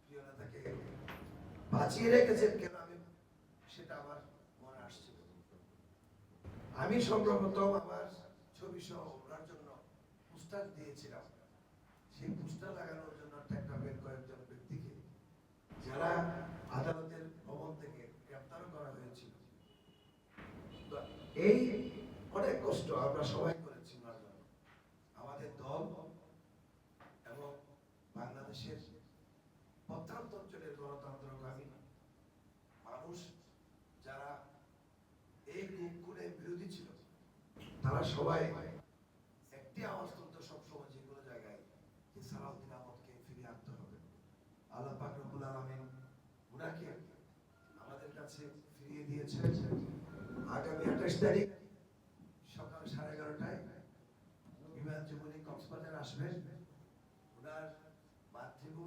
প্রিয় নেতাকে বাঁচিয়ে রেখেছেন কেন, আমি সেটা আমার মনে আসছিল। আমি সর্বপ্রথম আমার ছবি সহ ওনার জন্য পোস্টার দিয়েছিলাম। সেই পোস্টার লাগানোর জন্য টেকনাফের কয়েকজন ব্যক্তিকে, যারা আদালতের ভবন থেকে গ্রেপ্তার করা হয়েছিল, এই অনেক কষ্ট আমরা সবাই করেছি ওনার জন্য। আমাদের দল এবং বাংলাদেশের প্রত্যন্ত অঞ্চলের গণতন্ত্রকামী মানুষ যারা এই গুমের বিরোধী ছিল, তারা সবাই একটি আওয়াজ তুলতো সবসময় যে কোনো জায়গায়, যে সালাউদ্দিন আহমদকে ফিরিয়ে আনতে হবে। আল্লাহ পাক রব্বুল আলামিন উনাকে আমাদের কাছে ফিরিয়ে দিয়েছেন। আগামী 28 তারিখ সকাল 11:30টায় বিমান যমুনা কক্সবাজার আসবেন।